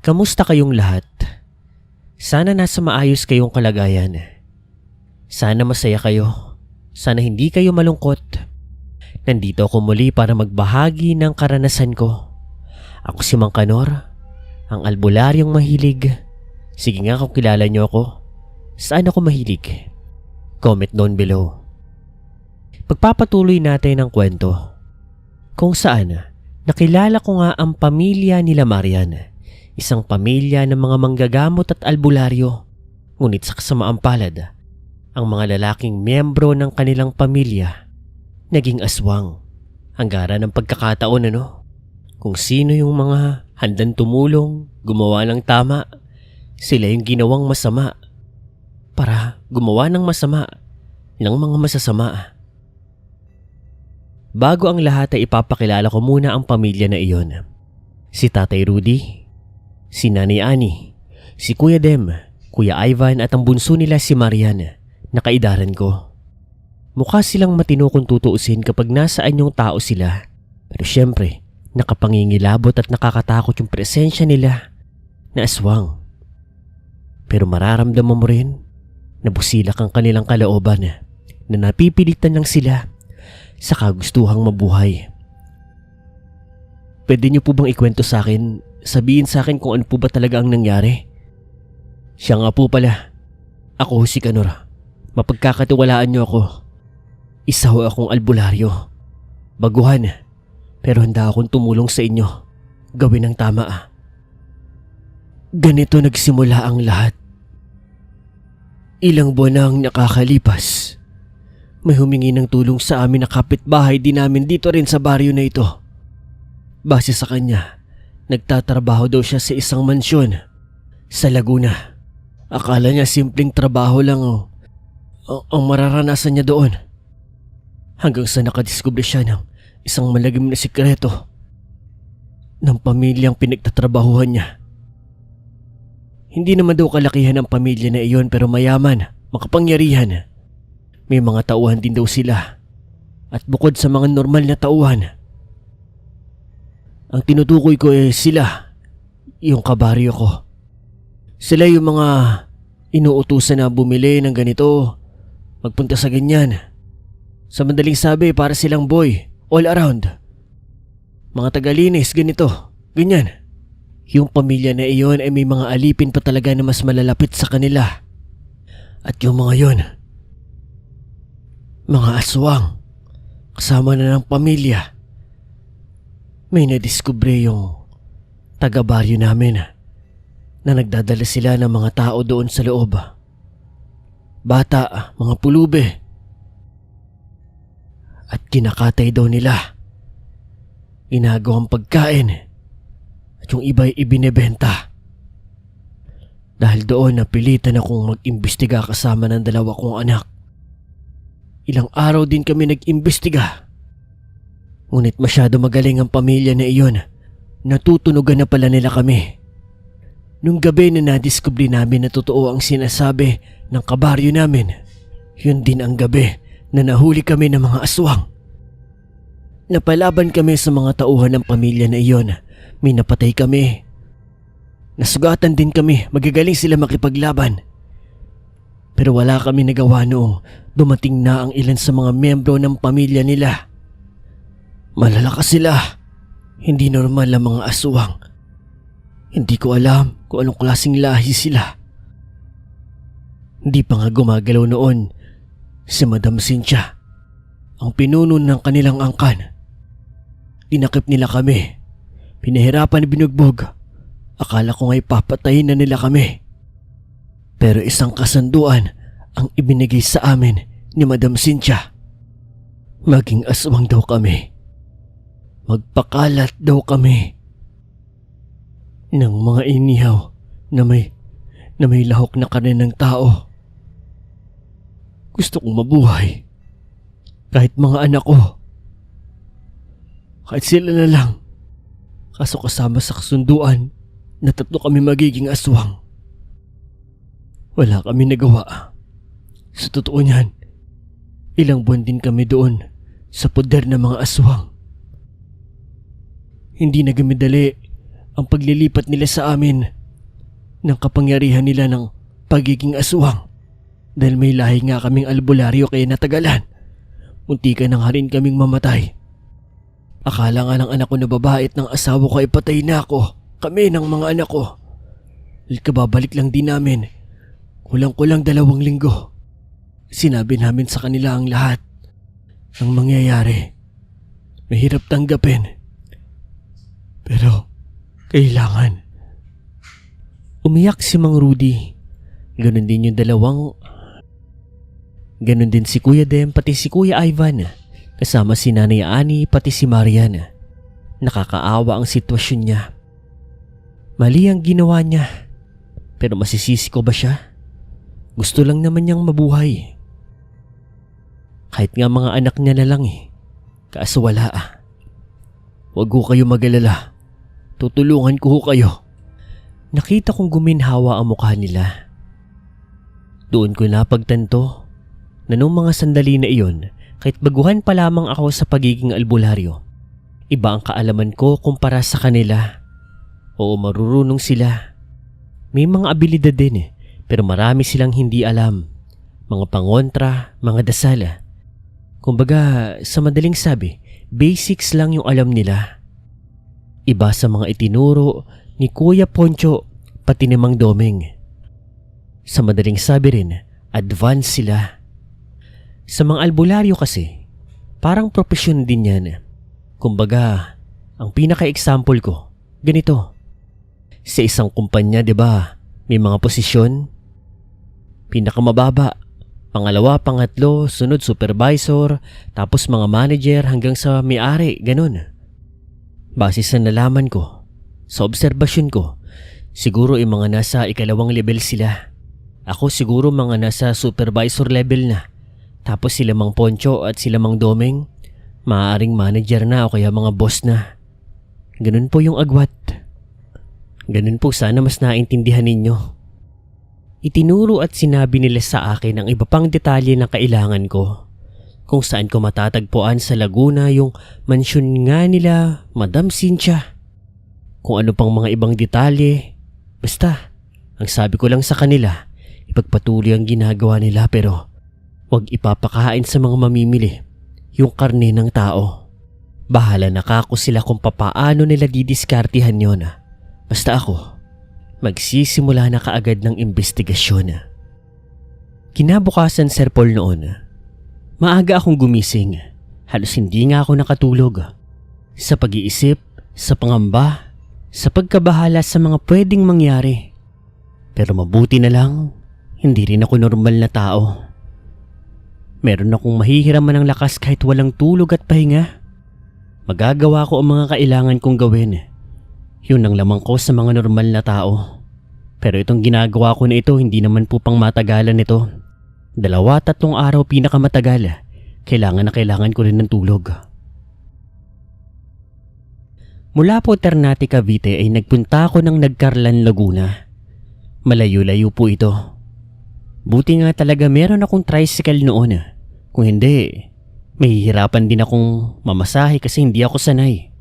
Kamusta kayong lahat? Sana nasa maayos kayong kalagayan. Sana masaya kayo. Sana hindi kayo malungkot. Nandito ako muli para magbahagi ng karanasan ko. Ako si Mang Kanor, ang albularyong mahilig. Sige nga kung kilala niyo ako. Saan ako mahilig? Comment down below. Pagpapatuloy natin ang kwento. Kung saan, nakilala ko nga ang pamilya nila Marian. Isang pamilya ng mga manggagamot at albularyo. Ngunit sa kasamaang palad, ang mga lalaking miyembro ng kanilang pamilya naging aswang. Ang gara ng pagkakataon Kung sino yung mga handang tumulong, gumawa ng tama, sila yung ginawang masama para gumawa ng masama ng mga masasama. Bago ang lahat ay ipapakilala ko muna ang pamilya na iyon. Si Tatay Rudy, si Nanay Annie, si Kuya Dem, Kuya Ivan at ang bunso nila si Marian na kaidaran ko. Mukha silang matino kung tutuusin kapag nasaan yung tao sila. Pero syempre, nakapangingilabot at nakakatakot yung presensya nila na aswang. Pero mararamdaman mo rin na busilak ang kanilang kalooban na napipilitan lang sila sa kagustuhang mabuhay. Pwede niyo po bang ikwento sa akin, sabihin sa akin kung ano po ba talaga ang nangyari? Siya nga po pala, ako si Kanor. Mapagkakatiwalaan niyo ako. Isa ho akong albularyo. Baguhan, pero handa akong tumulong sa inyo. Gawin ang tama. Ganito nagsimula ang lahat. Ilang buwan ang nakakalipas. May humingi ng tulong sa amin na kapitbahay din namin dito rin sa baryo na ito. Base sa kanya, nagtatrabaho daw siya sa isang mansyon sa Laguna. Akala niya simpleng trabaho lang ang mararanasan niya doon. Hanggang sa nakadiskubre siya ng isang malagim na sikreto ng pamilyang pinagtatrabahuhan niya. Hindi naman daw kalakihan ang pamilya na iyon pero mayaman, makapangyarihan. May mga tauhan din daw sila. At bukod sa mga normal na tauhan, ang tinutukoy ko sila, yung kabaryo ko. Sila yung mga inuutusan na bumili ng ganito, magpunta sa ganyan. Sa madaling sabi, para silang boy, all around. Mga tagalinis, ganito, ganyan. Yung pamilya na iyon ay may mga alipin pa talaga na mas malalapit sa kanila. At yung mga yon, mga aswang, kasama na ng pamilya. May nadiskubre yung taga-baryo namin na nagdadala sila ng mga tao doon sa loob. Bata, mga pulube. At kinakatay daw nila. Inagawang pagkain at yung iba'y ibinebenta. Dahil doon napilitan akong mag-imbestiga kasama ng dalawa kong anak. Ilang araw din kami nag-imbestiga. Ngunit masyado magaling ang pamilya na iyon. Natutunugan na pala nila kami. Nung gabi na nadiskubre namin na totoo ang sinasabi ng kabaryo namin, yun din ang gabi na nahuli kami ng mga aswang. Napalaban kami sa mga tauhan ng pamilya na iyon. May napatay kami. Nasugatan din kami, magagaling sila makipaglaban. Pero wala kami nagawa noong dumating na ang ilan sa mga miyembro ng pamilya nila. Malalakas sila. Hindi normal ang mga aswang. Hindi ko alam kung anong klaseng lahi sila. Hindi pa nga gumagalaw noon si Madam Cynthia, ang pinuno ng kanilang angkan. Dinakip nila kami. Pinahirapan ni binugbog. Akala ko nga'y papatayin na nila kami. Pero isang kasunduan ang ibinigay sa amin ni Madam Cynthia. Maging aswang daw kami. Magpakalat daw kami ng mga inihaw na may lahok na karne ng tao. Gusto kong mabuhay. Kahit mga anak ko. Kahit sila na lang. Kaso kasama sa kasunduan na 3 kami magiging aswang. Wala kami nagawa. Sa totoo niyan, ilang buwan din kami doon sa poder ng mga aswang. Hindi nagmadali ang paglilipat nila sa amin ng kapangyarihan nila ng pagiging aswang. Dahil may lahi nga kaming albularyo kaya natagalan. Muntikan na nga rin kaming mamatay. Akala nga ng anak ko na babae at ng asawa ko ay patay na ako. Kami ng mga anak ko. Dahil kababalik lang din namin. Kulang-kulang 2 linggo. Sinabi namin sa kanila ang lahat ng mangyayari. Mahirap tanggapin. Pero kailangan. Umiyak si Mang Rudy. Ganon din Ganon din si Kuya Dem pati si Kuya Ivan. Kasama si Nanay Ani pati si Marian. Nakakaawa ang sitwasyon niya. Mali ang ginawa niya. Pero masisisi ko ba siya? Gusto lang naman niyang mabuhay. Kahit nga mga anak niya na lang Kaso wala Huwag ho kayo mag-alala. Tutulungan ko ho kayo. Nakita kong guminhawa ang mukha nila. Doon ko napagtanto na nung mga sandali na iyon, kahit baguhan pa lamang ako sa pagiging albularyo, iba ang kaalaman ko kumpara sa kanila. Oo, marurunong sila. May mga abilidad din pero marami silang hindi alam. Mga pangontra, mga dasala. Kumbaga, sa madaling sabi, basics lang yung alam nila. Iba sa mga itinuro ni Kuya Poncho pati ni Mang Doming. Sa madaling sabi rin, advance sila. Sa mga albularyo kasi, parang profesyon din yan. Kumbaga, ang pinaka-example ko, ganito. Sa isang kumpanya, 'di ba, may mga posisyon. Pinakamababa, pangalawa, pangatlo, sunod supervisor, tapos mga manager hanggang sa may-ari, ganun. Base sa nalaman ko, sa obserbasyon ko, siguro ay mga nasa 2nd level sila. Ako siguro mga nasa supervisor level na. Tapos sila Mang Poncho at sila Mang Domeng, maaaring manager na o kaya mga boss na. Ganun po yung agwat. Ganun po sana mas naintindihan ninyo. Itinuro at sinabi nila sa akin ang iba pang detalye na kailangan ko. Kung saan ko matatagpuan sa Laguna yung mansyon nga nila Madam Cynthia. Kung ano pang mga ibang detalye. Basta, ang sabi ko lang sa kanila, ipagpatuloy ang ginagawa nila pero huwag ipapakain sa mga mamimili yung karne ng tao. Bahala na kako sila kung papaano nila didiskartihan yun. Basta ako, magsisimula na kaagad ng investigasyon. Kinabukasan, Sir Paul, noon, maaga akong gumising. Halos hindi nga ako nakatulog. Sa pag-iisip, sa pangamba, sa pagkabahala sa mga pwedeng mangyari. Pero mabuti na lang, hindi rin ako normal na tao. Meron akong mahihiraman ng lakas kahit walang tulog at pahinga. Magagawa ko ang mga kailangan kong gawin. Yun ang lamang ko sa mga normal na tao. Pero itong ginagawa ko na ito hindi naman po pang matagalan ito. 2-3 araw pinakamatagal. Kailangan na kailangan ko rin ng tulog. Mula po Ternate, Cavite ay nagpunta ako ng Nagcarlan, Laguna. Malayo-layo po ito. Buti nga talaga meron akong tricycle noon. Kung hindi, mahihirapan din akong mamasahe kasi hindi ako sanay.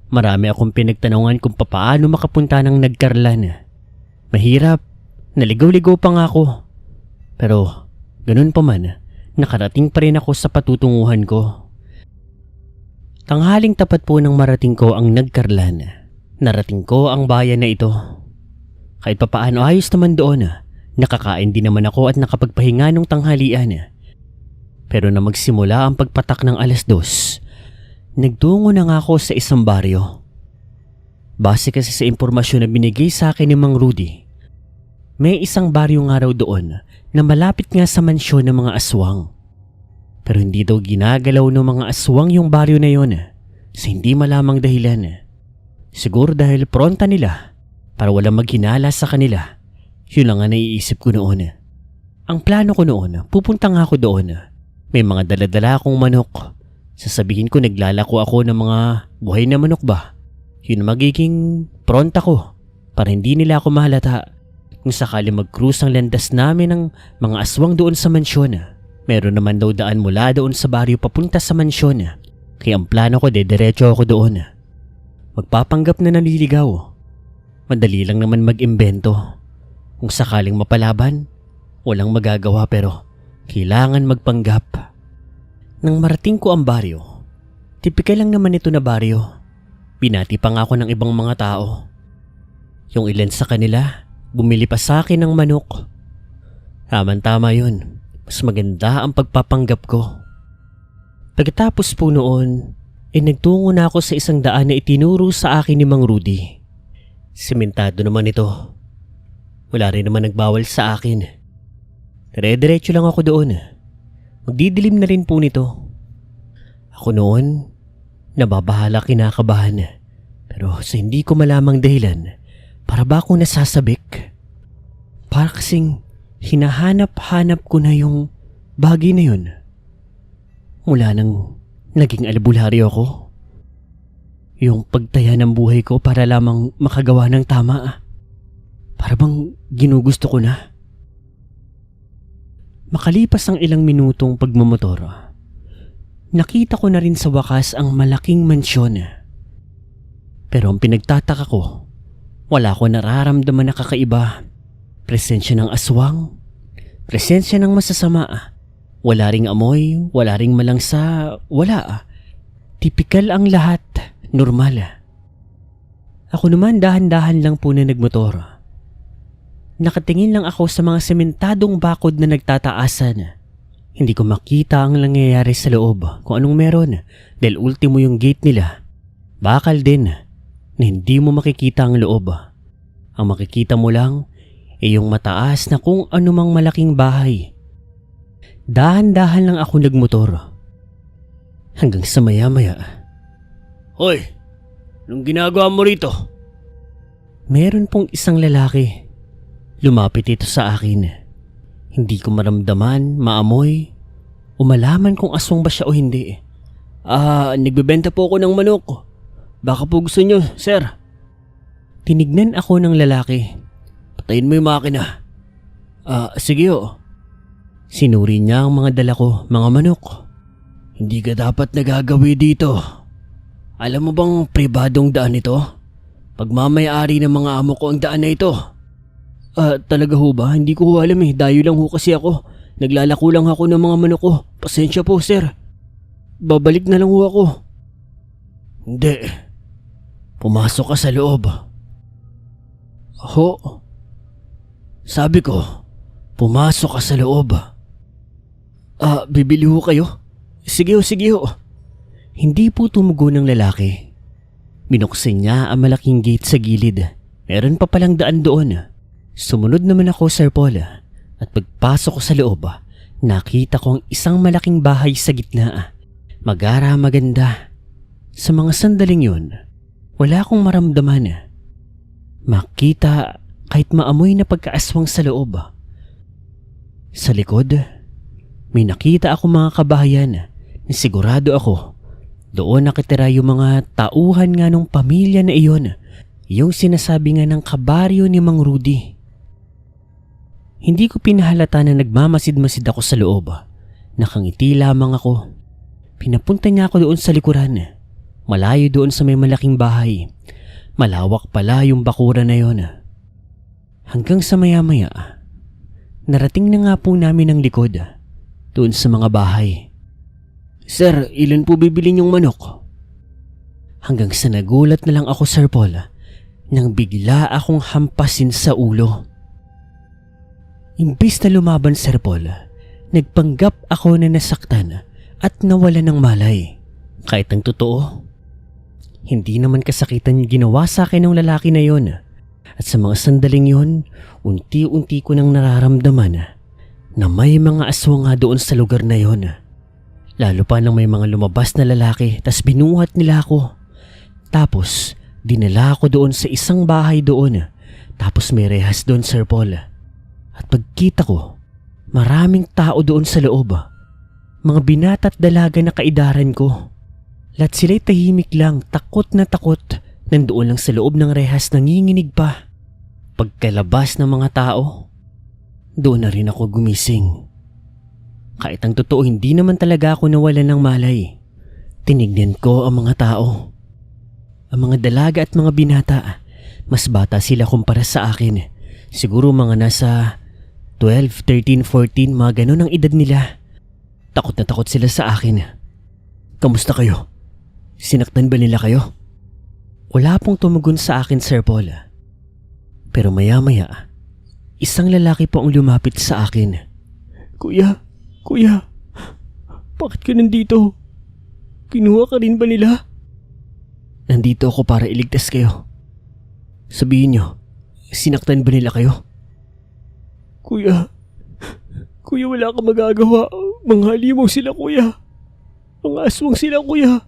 Marami akong pinagtanungan kung papaano makapunta ng Nagcarlan. Mahirap, naligaw-ligaw pa nga ako. Pero ganun pa man, nakarating pa rin ako sa patutunguhan ko. Tanghaling tapat po nang marating ko ang Nagcarlan. Narating ko ang bayan na ito. Kahit papaano ayos naman doon. Nakakain din naman ako at nakapagpahinga nung tanghalian. Pero na magsimula ang pagpatak ng 2:00, nagtungo na nga ako sa isang baryo. Base kasi sa impormasyon na binigay sa akin ni Mang Rudy, may isang baryo nga raw doon na malapit nga sa mansyon ng mga aswang. Pero hindi daw ginagalaw ng mga aswang yung baryo na yon sa hindi malamang dahilan. Siguro dahil pronta nila para walang maghinala sa kanila. Yun lang nga naiisip ko noon. Ang plano ko noon, pupunta nga ako doon. May mga daladala akong manok. Sasabihin ko naglalako ako ng mga buhay na manok ba? Yun magiging pronta ko para hindi nila ako mahalata. Kung sakali mag-cruise ang landas namin ng mga aswang doon sa mansyon, meron naman daw daan mula doon sa baryo papunta sa mansyon. Kaya ang plano ko diretso ako doon. Magpapanggap na naliligaw. Madali lang naman mag-imbento. Kung sakaling mapalaban, walang magagawa pero kailangan magpanggap. Nang marating ko ang baryo, tipikal lang naman ito na baryo. Binati pa nga ako ng ibang mga tao. Yung ilan sa kanila, bumili pa sa akin ng manok. Tama yun. Mas maganda ang pagpapanggap ko. Pagkatapos po noon, nagtungo na ako sa isang daan na itinuro sa akin ni Mang Rudy. Sementado naman ito. Wala rin naman nagbawal sa akin. Dire-diretso lang ako doon. Magdidilim na rin po nito. Ako noon, nababahala, kinakabahan. Pero sa hindi ko malamang dahilan, para ba akong nasasabik? Para kasing hinahanap-hanap ko na yung bagay na yun. Mula nang naging albularyo ako. Yung pagtaya ng buhay ko para lamang makagawa ng tama. Para bang ginugusto ko na. Makalipas ang ilang minutong pagmamotor, nakita ko na rin sa wakas ang malaking mansyon. Pero ang pinagtataka ko, wala ko nararamdaman na kakaiba. Presensya ng aswang, presensya ng masasama. Wala ring amoy, wala ring malangsa, wala. Tipikal ang lahat, normal. Ako naman dahan-dahan lang po na nagmotor. Nakatingin lang ako sa mga sementadong bakod na nagtataasan. Hindi ko makita ang nangyayari sa loob, kung anong meron, dahil ultimo yung gate nila. Bakal din na hindi mo makikita ang loob. Ang makikita mo lang ay yung mataas na kung anumang malaking bahay. Dahan-dahan lang ako nagmotor. Hanggang sa maya-maya. Hoy! Anong ginagawa mo rito? Meron pong isang lalaki. Lumapit ito sa akin. Hindi ko maramdaman, maamoy, o malaman kung aswang ba siya o hindi. Nagbebenta po ako ng manok. Baka po gusto nyo, sir. Tinignan ako ng lalaki. Patayin mo yung makina. Sige o. Sinuri niya ang mga dala ko, mga manok. Hindi ka dapat nagagawi dito. Alam mo bang pribadong daan ito? Pagmamayari ng mga amo ko ang daan na ito. Talaga ho ba? Hindi ko alam eh. Dayo lang ho kasi ako. Naglalako lang ako ng mga manok ko. Pasensya po, sir. Babalik na lang ho ako. Hindi. Pumasok ka sa loob. Ho? Sabi ko, pumasok ka sa loob. Bibili ho kayo? Sige ho. Hindi po tumugon ng lalaki. Binuksan niya ang malaking gate sa gilid. Meron pa palang daan doon. Sumunod naman ako, Sir Paul, at pagpasok ko sa loob, nakita ko ang isang malaking bahay sa gitna. Magara, maganda. Sa mga sandaling yun, wala akong maramdaman. Makita kahit maamoy na pagkaaswang sa loob. Sa likod, may nakita ako mga kabahayan na sigurado ako doon nakitira yung mga tauhan nga ng pamilya na iyon, yung sinasabi nga ng kabaryo ni Mang Rudy. Hindi ko pinahalata na nagmamasid-masid ako sa loob. Nakangiti lamang ako. Pinapunta niya ako doon sa likuran. Malayo doon sa may malaking bahay. Malawak pala yung bakuran na yon. Hanggang sa maya-maya, narating na nga po namin ang likod. Doon sa mga bahay. Sir, ilan po bibili niyong manok? Hanggang sa nagulat na lang ako, Sir Paul, nang bigla akong hampasin sa ulo. Imbis na lumaban, Sir Paul, nagpanggap ako na nasaktan at nawala ng malay. Kahit ang totoo, hindi naman kasakitan yung ginawa sa akin ng lalaki na yon. At sa mga sandaling yon, unti-unti ko nang nararamdaman na may mga aswang nga doon sa lugar na yon. Lalo pa nang may mga lumabas na lalaki, tas binuhat nila ako. Tapos, dinala ako doon sa isang bahay doon. Tapos may rehas doon, Sir Paul. At pagkita ko, maraming tao doon sa loob. Mga binata at dalaga na kaidaran ko. Lahat sila'y tahimik lang, takot na takot. Nandoon lang sa loob ng rehas, nanginginig pa. Pagkalabas ng mga tao, doon na rin ako gumising. Kahit ang totoo, hindi naman talaga ako nawalan ng malay. Tinignan ko ang mga tao. Ang mga dalaga at mga binata, mas bata sila kumpara sa akin. Siguro mga nasa 12, 13, 14, mga ganun ang edad nila. Takot na takot sila sa akin. Kamusta kayo? Sinaktan ba nila kayo? Wala pong tumugon sa akin, Sir Paul. Pero maya-maya, isang lalaki po ang lumapit sa akin. Kuya, bakit ka nandito? Kinuha ka rin ba nila? Nandito ako para iligtas kayo. Sabihin nyo, sinaktan ba nila kayo? Kuya, wala ka magagawa. Mga halimaw sila, kuya. Mga aswang sila, kuya.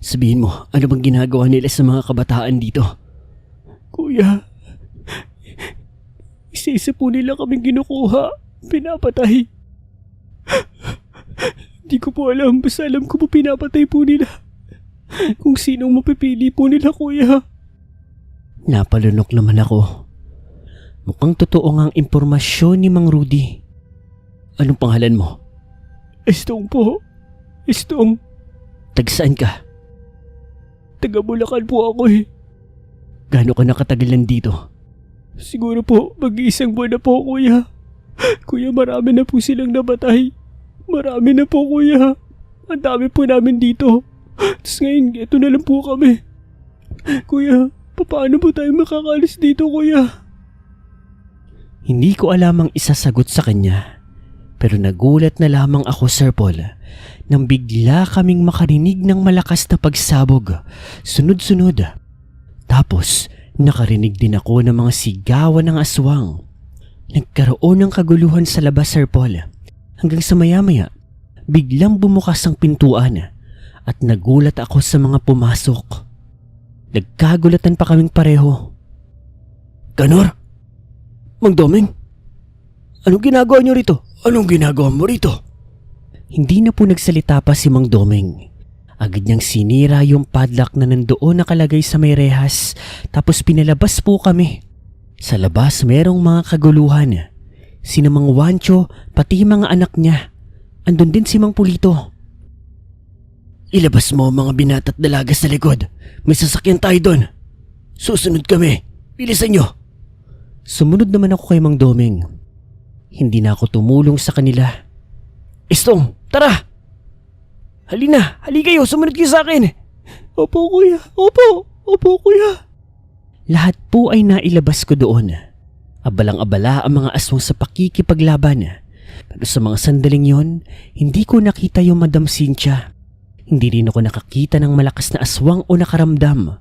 Sabihin mo, ano bang ginagawa nila sa mga kabataan dito? Kuya, isa-isa po nila kaming kinukuha, pinapatay. Di ko po alam, basta alam ko po pinapatay po nila. Kung sinong mapipili po nila, kuya. Napalunok naman ako. Mukhang totoo nga ang impormasyon ni Mang Rudy. Anong pangalan mo? Estong po. Estong. Tagsaan ka? Taga Bulacan po ako eh. Gaano ka nakatagal nandito? Siguro po, mag-iisang buwan na po, kuya. Kuya, marami na po silang nabatay. Marami na po, kuya. Ang dami po namin dito. Tapos ngayon, ito na lang po kami. Kuya, paano po tayo makakalis dito, kuya? Hindi ko alam ang isasagot sa kanya. Pero nagulat na lamang ako, Sir Paul, nang bigla kaming makarinig ng malakas na pagsabog, sunod-sunod. Tapos, nakarinig din ako ng mga sigawan ng aswang. Nagkaroon ng kaguluhan sa labas, Sir Paul, hanggang sa maya-maya, biglang bumukas ang pintuan at nagulat ako sa mga pumasok. Nagkagulatan pa kaming pareho. Ganor? Mang Doming? Anong ginagawa niyo rito? Anong ginagawa mo rito? Hindi na po nagsalita pa si Mang Doming. Agad niyang sinira yung padlock na nandoon nakalagay sa may rehas, tapos pinalabas po kami. Sa labas merong mga kaguluhan. Sina Mang Wancho, pati mga anak niya. Andun din si Mang Pulito. Ilabas mo mga binata't dalaga sa likod. May sasakyan tayo doon. Susunod kami. Bilisan niyo. Sumunod naman ako kay Mang Doming. Hindi na ako tumulong sa kanila. Estong, tara! Hali kayo, sumunod kayo sa akin. Opo, kuya. Opo, kuya. Lahat po ay nailabas ko doon. Abalang-abala ang mga aswang sa pakikipaglaban. Pero sa mga sandaling yon, hindi ko nakita yung Madam Cynthia. Hindi rin ako nakakita ng malakas na aswang o nakaramdam.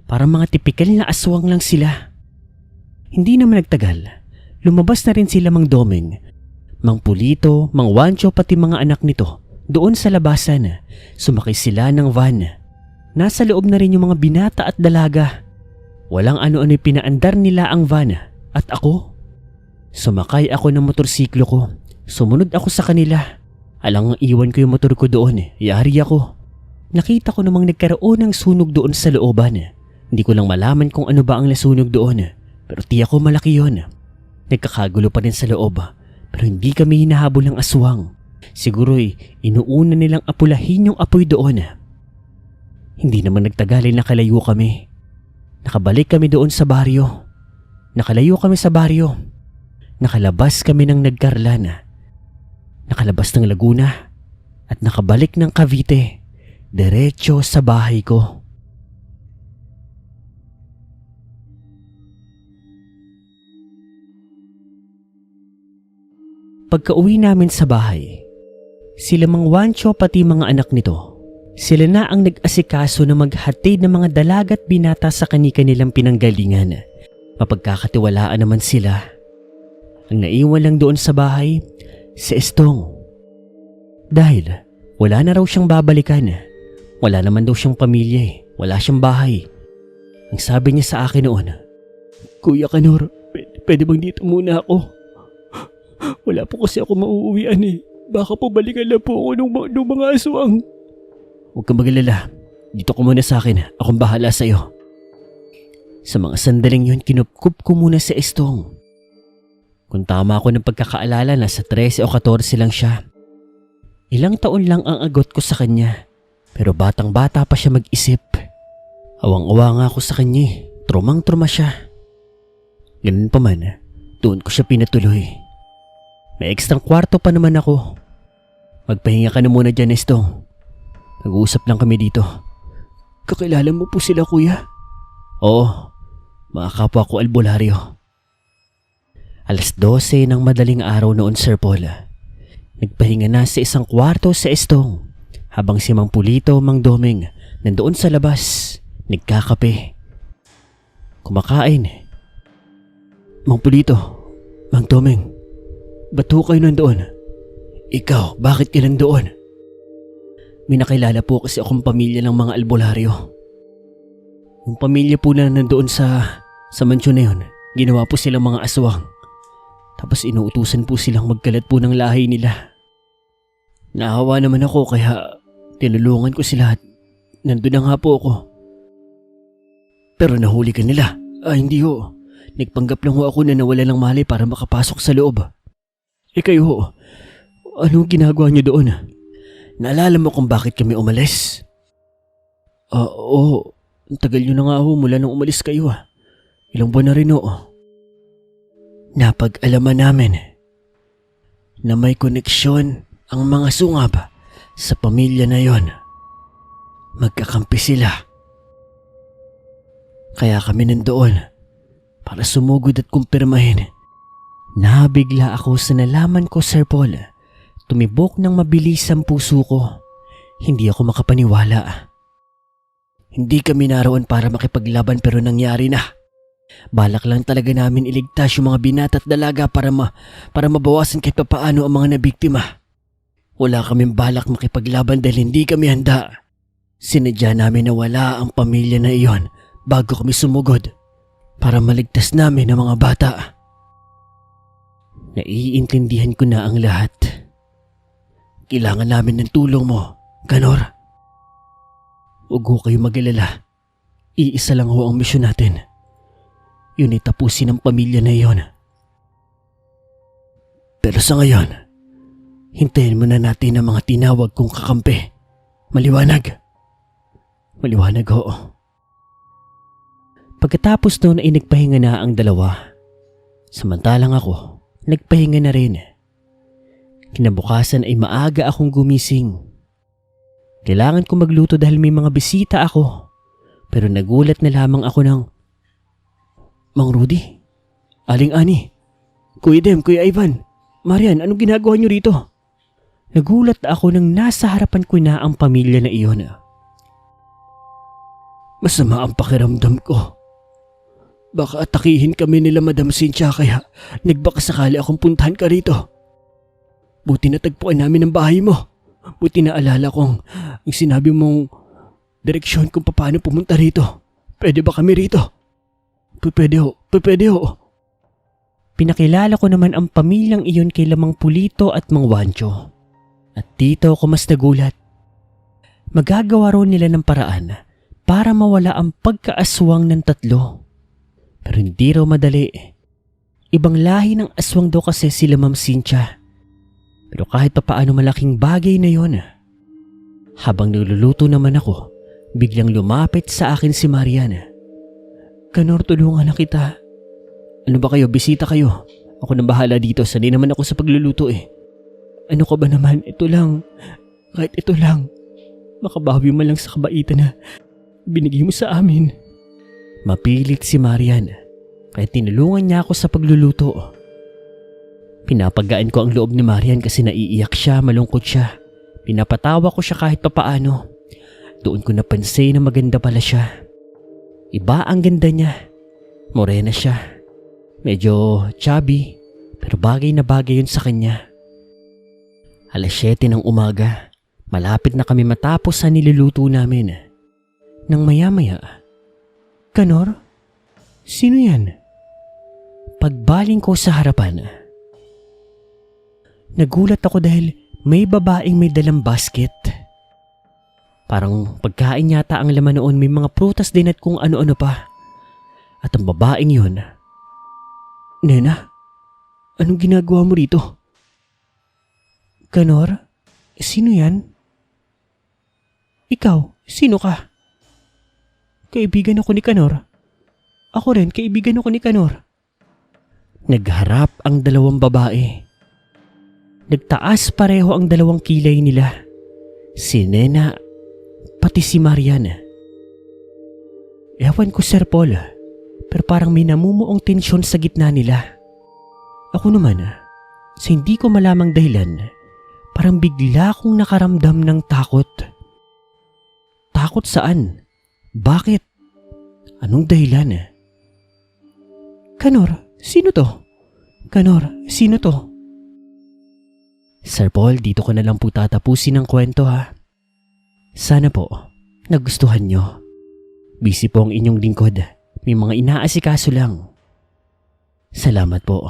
Parang mga tipikal na aswang lang sila. Hindi naman nagtagal. Lumabas na rin sila Mang Doming, Mang Pulito, Mang Wancho pati mga anak nito. Doon sa labasan, sumakay sila ng van. Nasa loob na rin yung mga binata at dalaga. Walang ano-ano pinaandar nila ang van at ako. Sumakay ako ng motorsiklo ko. Sumunod ako sa kanila. Alang iwan ko yung motor ko doon, yari ako. Nakita ko namang nagkaroon ng sunog doon sa looban. Hindi ko lang malaman kung ano ba ang nasunog doon, pero tiyak ko malaki yon. Nagkakagulo pa rin sa loob, pero hindi kami hinahabol ng aswang. Siguro'y inuuna nilang apulahin yung apoy doon. Hindi naman nagtagal ay nakalayo kami. Nakabalik kami doon sa baryo. Nakalayo kami sa baryo. Nakalabas kami ng Nagkarlan. Nakalabas ng Laguna at nakabalik ng Cavite, diretso sa bahay ko. Pagka-uwi namin sa bahay, sila Mang Wancho pati mga anak nito, sila na ang nag-asikaso na maghatid ng mga dalaga at binata sa kani-kanilang pinanggalingan. Mapagkakatiwalaan naman sila. Ang naiwan lang doon sa bahay, si Estong. Dahil wala na raw siyang babalikan. Wala naman daw siyang pamilya eh. Wala siyang bahay. Ang sabi niya sa akin noon, Kuya Kanor, pwede bang dito muna ako? Wala po kasi ako mauuwian eh. Baka po balikan lang po ako ng mga aswang. Huwag kang magalala. Dito ka muna sa akin. Akong bahala sa iyo. Sa mga sandaling yun, kinupkup ko muna si Estong. Kung tama ako ng pagkakaalala, nasa 13 o 14 lang siya. Ilang taon lang ang agot ko sa kanya. Pero batang-bata pa siya mag-isip. Awang-awa nga ako sa kanya. Trumang-truma siya. Ganun pa man, doon ko siya pinatuloy. May ekstrang kwarto pa naman ako. Magpahinga ka na muna dyan, Estong. Nag-uusap lang kami dito. Kakilala mo po sila, kuya? Oo, mga kapwa ko albularyo. 12:00 ng madaling araw noon, Sir Paul. Nagpahinga na sa isang kwarto sa Estong habang si Mang Pulito, Mang Doming nandoon sa labas, nagkakape. Kumakain. Mang Pulito, Mang Doming, ba't ho kayo nandoon? Ikaw, bakit ka nandoon? May nakilala po kasi akong pamilya ng mga albularyo. Yung pamilya po na nandoon sa mansyon na yun, ginawa po silang mga aswang. Tapos inuutusan po silang magkalat po ng lahi nila. Naawa naman ako kaya tinulungan ko sila at nandun na nga po ako. Pero nahuli ka nila. Hindi ho. Nagpanggap lang ho ako na nawala ng malay para makapasok sa loob. Kayo ho, anong ginagawa niyo doon? Naalala mo kung bakit kami umalis? Oo. Ang tagal nyo na nga ho mula nung umalis kayo. Ilang buwan na rin ho. Napag-alaman namin na may koneksyon ang mga sungab sa pamilya na yon. Magkakampi sila. Kaya kami nandoon para sumugod at kumpirmahin. Nabigla ako sa nalaman ko, Sir Paul. Tumibok ng mabilis ang puso ko. Hindi ako makapaniwala. Hindi kami naroon para makipaglaban pero nangyari na. Balak lang talaga namin iligtas yung mga binata at dalaga para mabawasan kahit papaano ang mga nabiktima. Wala kaming balak makipaglaban dahil hindi kami handa. Sinadya namin na wala ang pamilya na iyon bago kami sumugod para maligtas namin ang mga bata. Naiintindihan ko na ang lahat. Kailangan namin ng tulong mo, Kanor. Huwag ho kayo mag-alala. Iisa lang ho ang misyon natin. Yun ay tapusin ang pamilya na iyon. Pero sa ngayon, hintayin muna natin ang mga tinawag kong kakampi. Maliwanag. Maliwanag ho. Pagkatapos noon ay nagpahinga na ang dalawa. Samantalang ako, nagpahinga na rin. Kinabukasan ay maaga akong gumising. Kailangan ko magluto dahil may mga bisita ako. Pero nagulat na lamang ako ng, Mang Rudy, Aling Ani, Kuya Dem, Kuya Ivan, Marian, anong ginagawa niyo rito? Nagulat ako nang nasa harapan ko na ang pamilya na iyon. Masama ang pakiramdam ko. Baka atakihin kami nila Madam Cynthia kaya nagbakasakali akong puntahan ka rito. Buti natagpuan namin ang bahay mo. Buti na alala kong ang sinabi mong direksyon kung paano pumunta rito. Pwede ba kami rito? Pwede ho. Pinakilala ko naman ang pamilyang iyon kay Mang Pulito at Mang Wancho. At dito ako mas nagulat. Magagawa raw nila ng paraan para mawala ang pagkaaswang ng tatlo. Pero hindi raw madali. Ibang lahi ng aswang daw kasi sila Ma'am Cynthia. Pero kahit pa paano malaking bagay na yon. Habang nagluluto naman ako, biglang lumapit sa akin si Marian. Kanor, tulungan na kita. Ano ba kayo? Bisita kayo. Ako nang bahala dito. Sanay naman ako sa pagluluto eh. Ano ka ba naman? Ito lang. Kahit ito lang. Makabawi man lang sa kabaitan na binigay mo sa amin. Mapilit si Marian. Kaya tinulungan niya ako sa pagluluto. Pinapagaan ko ang loob ni Marian kasi naiiyak siya, malungkot siya. Pinapatawa ko siya kahit papaano. Doon ko napansin na maganda pala siya. Iba ang ganda niya. Morena siya. Medyo chubby, pero bagay na bagay yun sa kanya. 7:00 ng umaga, malapit na kami matapos sa niluluto namin. Nang maya-maya, Kanor? Sino yan? Pagbaling ko sa harapan, nagulat ako dahil may babaeng may dalang basket. Parang pagkain yata ang laman noon, may mga prutas din at kung ano-ano pa. At ang babaeng yun, Nena, anong ginagawa mo rito? Kanor, sino yan? Ikaw, sino ka? Kaibigan ako ni Kanor. Ako rin, kaibigan ako ni Kanor. Nagharap ang dalawang babae. Nagtaas pareho ang dalawang kilay nila. Si Nena, pati si Marian. Ewan ko, Sir Paul, pero parang may namumuong tensyon sa gitna nila. Ako naman, sa hindi ko malamang dahilan, parang bigla akong nakaramdam ng takot. Takot saan? Bakit? Anong dahilan? Kanor, sino to? Kanor, sino to? Sir Paul, dito ko na lang po tatapusin ang kwento ha. Sana po, nagustuhan nyo. Busy po ang inyong lingkod. May mga inaasikaso lang. Salamat po.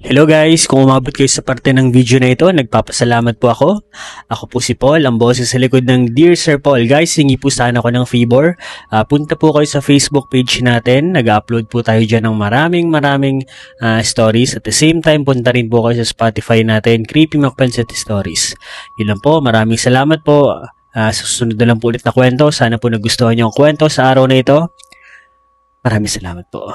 Hello guys, kung umabot kayo sa parte ng video na ito, nagpapasalamat po ako. Ako po si Paul, ang boses sa likod ng Dear Sir Paul. Guys, hingi po sana ako ng favor. Punta po kayo sa Facebook page natin. Nag-upload po tayo dyan ng maraming stories. At the same time, punta rin po kayo sa Spotify natin, Creepy Macpanset Stories. Yun lang po, maraming salamat po. Susunod na lang po ulit na kwento. Sana po nagustuhan niyo ang kwento sa araw na ito. Maraming salamat po.